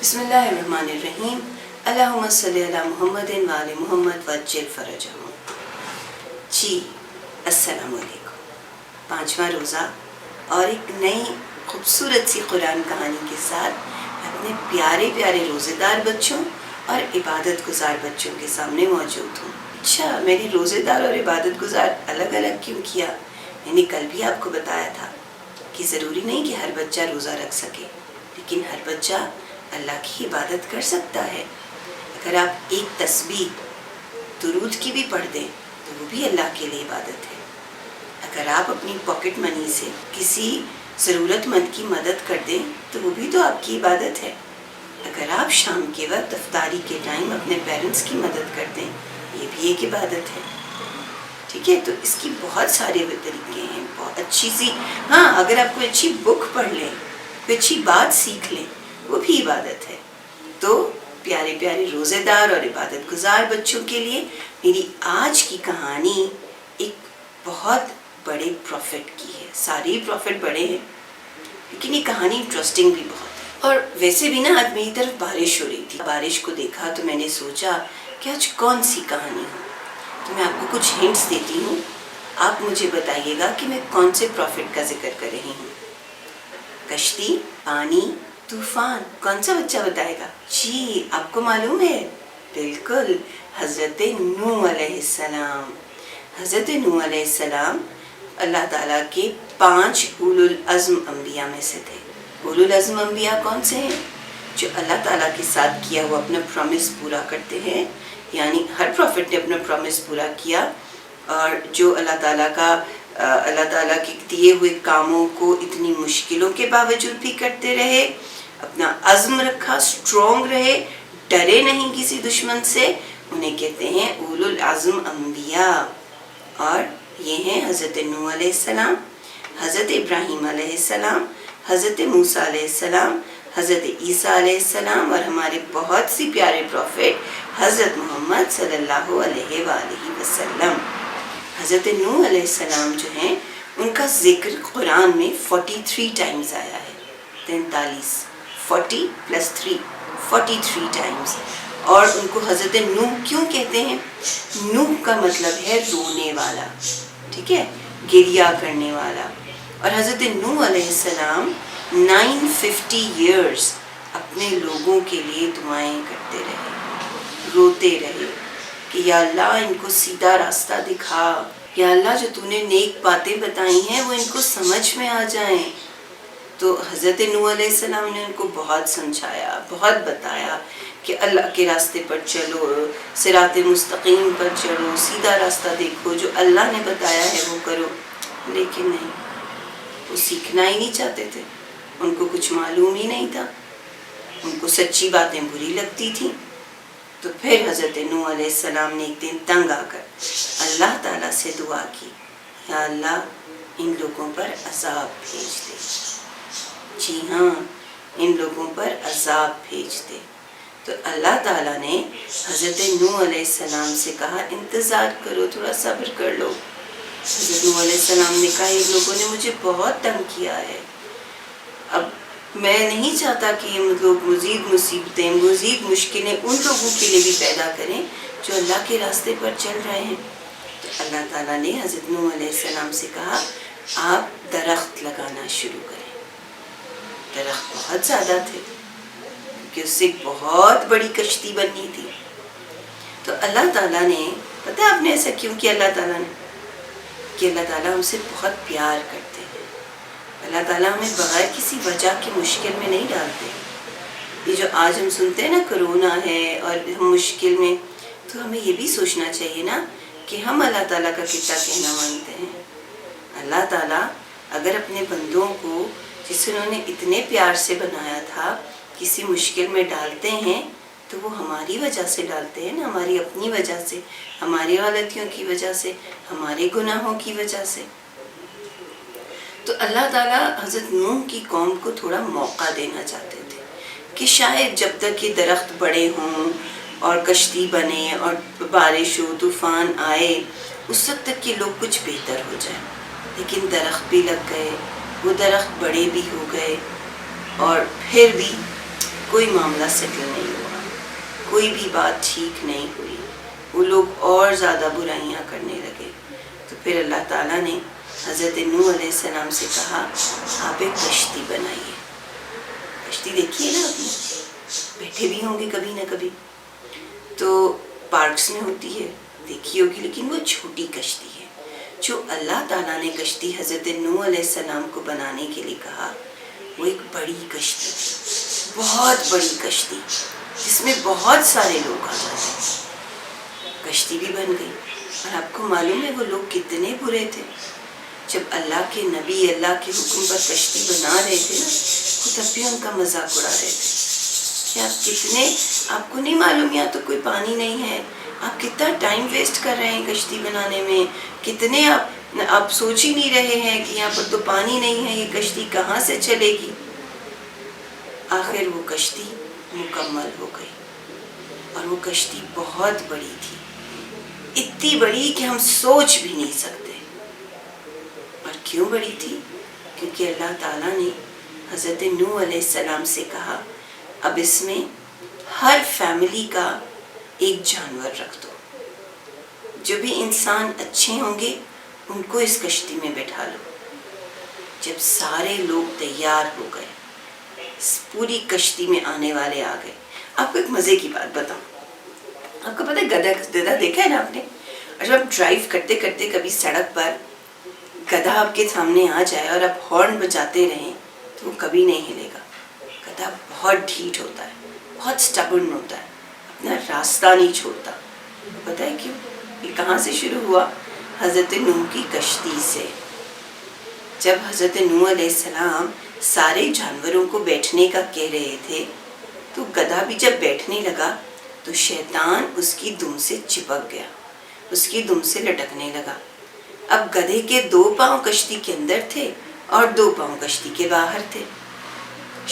بسم اللہ الرحمن الرحیم، اللہم صلی علی محمد و آل محمد وعجل فرجہم۔ جی السلام علیکم۔ 5واں روزہ اور ایک نئی خوبصورت سی قرآن کہانی کے ساتھ اپنے پیارے پیارے روزے دار بچوں اور عبادت گزار بچوں کے سامنے موجود ہوں۔ اچھا، میں نے روزے دار اور عبادت گزار الگ الگ کیوں کیا؟ میں نے کل بھی آپ کو بتایا تھا کہ ضروری نہیں کہ ہر بچہ روزہ رکھ سکے، لیکن ہر بچہ اللہ کی عبادت کر سکتا ہے۔ اگر آپ ایک تسبیح درود کی بھی پڑھ دیں تو وہ بھی اللہ کے لیے عبادت ہے۔ اگر آپ اپنی پاکٹ منی سے کسی ضرورت مند کی مدد کر دیں تو وہ بھی تو آپ کی عبادت ہے۔ اگر آپ شام کے وقت افطاری کے ٹائم اپنے پیرنٹس کی مدد کر دیں، یہ بھی ایک عبادت ہے۔ ٹھیک ہے، تو اس کی بہت سارے طریقے ہیں، بہت اچھی سی، ہاں اگر آپ کوئی اچھی بک پڑھ لیں، کوئی اچھی بات سیکھ لیں، وہ بھی عبادت ہے۔ تو پیارے پیارے روزے دار اور عبادت گزار بچوں کے لیے میری آج کی کہانی ایک بہت بڑے پروفٹ کی ہے۔ سارے ہی پروفٹ بڑے ہیں، لیکن یہ کہانی انٹرسٹنگ بھی بہت ہے۔ اور ویسے بھی نا آج میری طرف بارش ہو رہی تھی، بارش کو دیکھا تو میں نے سوچا کہ آج کون سی کہانی ہو، تو میں آپ کو کچھ ہنٹس دیتی ہوں، آپ مجھے بتائیے گا کہ میں کون سے پروفٹ کا ذکر کر رہی ہوں۔ کشتی، پانی، طوفان، کون سا بچہ بتائے گا؟ جی آپ کو معلوم ہے، بالکل حضرت نوح علیہ السلام۔ حضرت نوح علیہ السلام اللہ تعالیٰ کے 5 اولو العزم انبیاء میں سے تھے۔ اولو العزم انبیاء کون سے ہیں؟ جو اللہ تعالیٰ کے ساتھ کیا ہوا اپنا پرومس پورا کرتے ہیں، یعنی ہر پروفٹ نے اپنا پرومس پورا کیا، اور جو اللہ تعالیٰ کے دیے ہوئے کاموں کو اتنی مشکلوں کے باوجود بھی کرتے رہے، اپنا عزم رکھا، اسٹرانگ رہے، ڈرے نہیں کسی دشمن سے، انہیں کہتے ہیں اولو العزم انبیاء۔ اور یہ ہیں حضرت نوح علیہ السلام، حضرت ابراہیم علیہ السلام، حضرت موسیٰ علیہ السلام، حضرت عیسیٰ علیہ السلام، اور ہمارے بہت سی پیارے پروفٹ حضرت محمد صلی اللہ علیہ وآلہ وسلم۔ حضرت نوح علیہ السلام جو ہیں ان کا ذکر قرآن میں 43 ٹائمز آیا ہے، 43، 40 + 3، 43 ٹائمز۔ اور ان کو حضرت نوح کیوں کہتے ہیں؟ نوح کا مطلب ہے رونے والا، ٹھیک ہے، گریہ کرنے والا۔ اور حضرت نوح علیہ السلام 950 ایئرز اپنے لوگوں کے لیے دعائیں کرتے رہے، روتے رہے کہ یا اللہ ان کو سیدھا راستہ دکھا، یا اللہ جو تو نے نیک باتیں بتائی ہیں وہ ان کو سمجھ میں آ جائیں۔ تو حضرت نوح علیہ السلام نے ان کو بہت سمجھایا، بہت بتایا کہ اللہ کے راستے پر چلو، صراط مستقیم پر چلو، سیدھا راستہ دیکھو، جو اللہ نے بتایا ہے وہ کرو۔ لیکن نہیں، وہ سیکھنا ہی نہیں چاہتے تھے، ان کو کچھ معلوم ہی نہیں تھا، ان کو سچی باتیں بری لگتی تھیں۔ تو پھر حضرت نوح علیہ السلام نے ایک دن تنگ آ کر اللہ تعالیٰ سے دعا کی، یا اللہ ان لوگوں پر عذاب بھیج دے، جی ہاں ان لوگوں پر عذاب بھیج دے۔ تو اللہ تعالیٰ نے حضرت نوح علیہ السلام سے کہا انتظار کرو، تھوڑا صبر کر لو۔ حضرت نوح علیہ السلام نے کہا ان لوگوں نے مجھے بہت تنگ کیا ہے، اب میں نہیں چاہتا کہ یہ لوگ مزید مصیبتیں، مزید مشکلیں ان لوگوں کے لیے بھی پیدا کریں جو اللہ کے راستے پر چل رہے ہیں۔ تو اللہ تعالیٰ نے حضرت نوح علیہ السلام سے کہا آپ درخت لگانا شروع کریں۔ درخت بہت زیادہ تھے کیونکہ اس سے ایک بہت بڑی کشتی بننی تھی۔ تو اللہ تعالیٰ نے، پتہ ہے آپ نے ایسا کیوں کیا اللہ تعالیٰ نے؟ کہ اللہ تعالیٰ ہم سے بہت پیار کرتے ہیں، اللہ تعالیٰ ہمیں بغیر کسی وجہ کی مشکل میں نہیں ڈالتے۔ یہ جو آج ہم سنتے ہیں نا کرونا ہے اور ہم مشکل میں، تو ہمیں یہ بھی سوچنا چاہیے نا کہ ہم اللہ تعالیٰ کا کتنا کہنا مانتے ہیں۔ اللہ تعالیٰ اگر اپنے بندوں کو جس انہوں نے اتنے پیار سے بنایا تھا کسی مشکل میں ڈالتے ہیں تو وہ ہماری وجہ سے ڈالتے ہیں نا، ہماری اپنی وجہ سے، ہماری غلطیوں کی وجہ سے، ہمارے گناہوں کی وجہ سے۔ تو اللہ تعالیٰ حضرت نوح کی قوم کو تھوڑا موقع دینا چاہتے تھے کہ شاید جب تک یہ درخت بڑے ہوں اور کشتی بنے اور بارش ہو، طوفان آئے، اس وقت تک کہ لوگ کچھ بہتر ہو جائے۔ لیکن درخت بھی لگ گئے، وہ درخت بڑے بھی ہو گئے، اور پھر بھی کوئی معاملہ سیٹل نہیں ہوا، کوئی بھی بات ٹھیک نہیں ہوئی، وہ لوگ اور زیادہ برائیاں کرنے لگے۔ تو پھر اللہ تعالیٰ نے حضرت نوح علیہ السلام سے کہا آپ ایک کشتی بنائیے۔ کشتی دیکھیے نا، ابھی بیٹھے بھی ہوں گے کبھی نہ کبھی، تو پارکس میں ہوتی ہے دیکھی ہوگی، لیکن وہ چھوٹی کشتی ہے۔ جو اللہ تعالیٰ نے کشتی حضرت نوح علیہ السلام کو بنانے کے لیے کہا وہ ایک بڑی کشتی تھی، بہت بڑی کشتی جس میں بہت سارے لوگ آ جاتے ہیں۔ کشتی بھی بن گئی، اور آپ کو معلوم ہے وہ لوگ کتنے برے تھے۔ جب اللہ کے نبی اللہ کے حکم پر کشتی بنا رہے تھے نا، وہ تب بھی ان کا مذاق اڑا رہے تھے کہ آپ کتنے، آپ کو نہیں معلوم یہاں تو کوئی پانی نہیں ہے، آپ کتنا ٹائم ویسٹ کر رہے ہیں کشتی بنانے میں، کتنے آپ سوچ ہی نہیں رہے ہیں کہ یہاں پر تو پانی نہیں ہے، یہ کشتی کہاں سے چلے گی۔ آخر وہ کشتی مکمل ہو گئی، اور وہ کشتی بہت بڑی تھی، اتنی بڑی کہ ہم سوچ بھی نہیں سکتے۔ اور کیوں بڑی تھی؟ کیونکہ اللہ تعالیٰ نے حضرت نوح علیہ السلام سے کہا اب اس میں ہر فیملی کا ایک جانور رکھ دو، جو بھی انسان اچھے ہوں گے ان کو اس کشتی میں بٹھا لو۔ جب سارے لوگ تیار ہو گئے، پوری کشتی میں آنے والے آ گئے۔ آپ کو ایک مزے کی بات بتاؤں، آپ کو پتہ ہے گدھا دیکھا ہے نا آپ نے؟ اور جب آپ ڈرائیو کرتے کرتے کبھی سڑک پر گدھا آپ کے سامنے آ جائے اور آپ ہارن بجاتے رہیں تو وہ کبھی نہیں ہلے گا۔ گدھا بہت ڈھیٹ ہوتا ہے، بہت سٹبرن ہوتا ہے، اپنا راستہ نہیں چھوڑتا۔ پتہ ہے کیوں؟ یہ کہاں سے شروع ہوا؟ حضرت نوح کی کشتی سے۔ جب حضرت نوح علیہ السلام سارے جانوروں کو بیٹھنے کا کہہ رہے تھے تو گدھا بھی جب بیٹھنے لگا تو شیطان اس کی دم سے چپک گیا، اس کی دم سے لٹکنے لگا۔ اب گدھے کے 2 پاؤں کشتی کے اندر تھے اور 2 پاؤں کشتی کے باہر تھے۔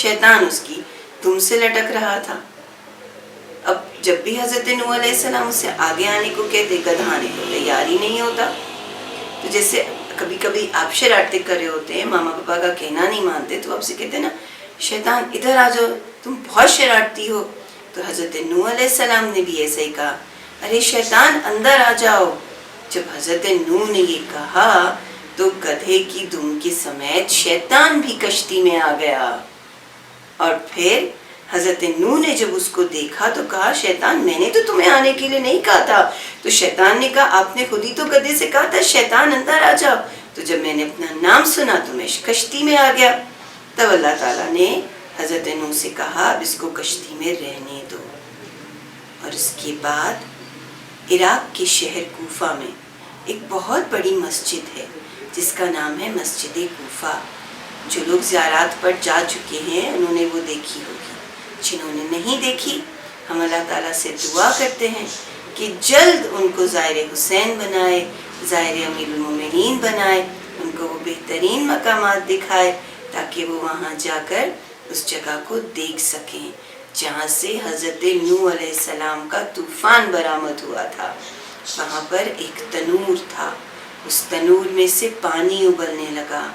شیطان اس کی دم سے لٹک رہا تھا۔ اب جب بھی حضرت نوح علیہ السلام اسے آگے آنے کو کہتے، گدھا آنے کو تیار ہی نہیں ہوتا۔ تو جیسے کبھی کبھی آپ شرارتیں کر رہے ہوتے ہیں، ماما پاپا کا کہنا نہیں مانتے، تو آپ سے کہتے ہیں نا شیطان ادھر آ جاؤ، تم بہت شرارتی ہو۔ تو حضرت نوح علیہ السلام نے بھی ایسے ہی کہا، ارے شیطان اندر آ جاؤ۔ جب حضرت نوح نے یہ کہا تو گدھے کی دم کے سمیت شیطان بھی کشتی میں آ گیا۔ اور پھر حضرت نوح نے جب اس کو دیکھا تو کہا شیطان میں نے تو تمہیں آنے کے لیے نہیں کہا تھا۔ تو شیطان نے کہا آپ نے خود ہی تو گدھے سے کہا تھا شیطان اندر آ جاؤ، تو جب میں نے اپنا نام سنا تو میں کشتی میں آ گیا۔ تب اللہ تعالیٰ نے حضرت نوح سے کہا اب اس کو کشتی میں رہنے دو۔ اور اس کے بعد عراق کے شہر کوفہ میں ایک بہت بڑی مسجد ہے جس کا نام ہے مسجد کوفہ۔ جو لوگ زیارات پر جا چکے ہیں انہوں نے وہ دیکھی ہوگی، جنہوں نے نہیں دیکھی ہم اللہ تعالیٰ سے دعا کرتے ہیں کہ جلد ان کو زائر حسین بنائے، زائر امیر المومنین بنائے، ان کو وہ بہترین مقامات دکھائے تاکہ وہ وہاں جا کر اس جگہ کو دیکھ سکیں جہاں سے حضرت نوح علیہ السلام کا طوفان برآمد ہوا تھا۔ وہاں پر ایک تنور تھا، اس تنور میں سے پانی ابلنے لگا،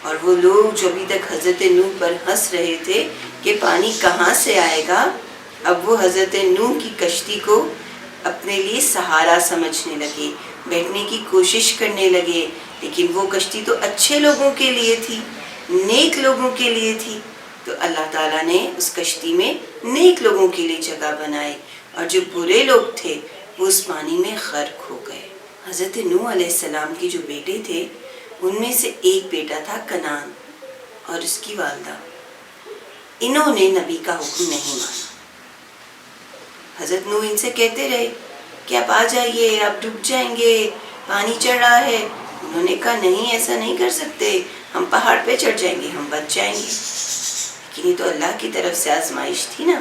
اور وہ لوگ جو ابھی تک حضرت نوح پر ہنس رہے تھے کہ پانی کہاں سے آئے گا، اب وہ حضرت نوح کی کشتی کو اپنے لیے سہارا سمجھنے لگے، بیٹھنے کی کوشش کرنے لگے۔ لیکن وہ کشتی تو اچھے لوگوں کے لیے تھی، نیک لوگوں کے لیے تھی، تو اللہ تعالیٰ نے اس کشتی میں نیک لوگوں کے لیے جگہ بنائی، اور جو برے لوگ تھے وہ اس پانی میں غرق ہو گئے۔ حضرت نوح علیہ السلام کے جو بیٹے تھے ان میں سے ایک بیٹا تھا کنعان اور اس کی والدہ، انہوں نے نبی کا حکم نہیں مانا۔ حضرت نوح ان سے کہتے رہے کہ آپ آ جائیے، آپ ڈوب جائیں گے، پانی چڑھ رہا ہے۔ انہوں نے کہا نہیں ایسا نہیں کر سکتے، ہم پہاڑ پہ چڑھ جائیں گے، ہم بچ جائیں گے۔ لیکن یہ تو اللہ کی طرف سے آزمائش تھی نا،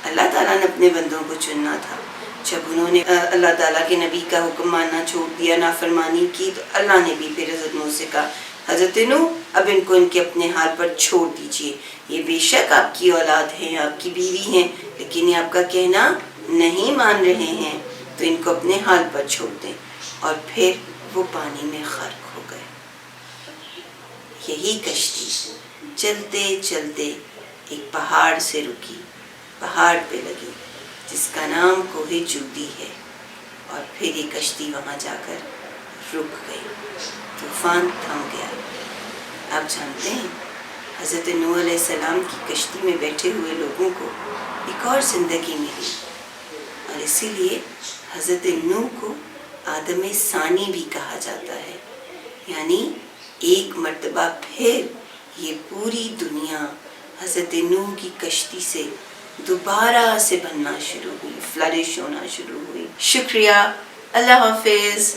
اللہ تعالیٰ نے اپنے بندوں کو چننا تھا۔ جب انہوں نے اللہ تعالیٰ کے نبی کا حکم ماننا چھوڑ دیا، نافرمانی کی، تو اللہ نے بھی پھر حضرت نوح سے کہا حضرت نوح اب ان کو ان کے اپنے حال پر چھوڑ دیجئے، یہ بے شک آپ کی اولاد ہیں، آپ کی بیوی ہیں، لیکن یہ آپ کا کہنا نہیں مان رہے ہیں، تو ان کو اپنے حال پر چھوڑ دیں۔ اور پھر وہ پانی میں غرق ہو گئے۔ یہی کشتی چلتے چلتے ایک پہاڑ سے رکی، پہاڑ پہ لگی جس کا نام کوہ جودی ہے، اور پھر یہ کشتی وہاں جا کر رک گئی، طوفان تھم گیا۔ آپ جانتے ہیں حضرت نوح علیہ السلام کی کشتی میں بیٹھے ہوئے لوگوں کو ایک اور زندگی ملی، اور اسی لیے حضرت نوح کو آدم ثانی بھی کہا جاتا ہے، یعنی ایک مرتبہ پھر یہ پوری دنیا حضرت نوح کی کشتی سے دوبارہ سے بننا شروع ہوئی، فلرش ہونا شروع ہوئی۔ شکریہ، اللہ حافظ۔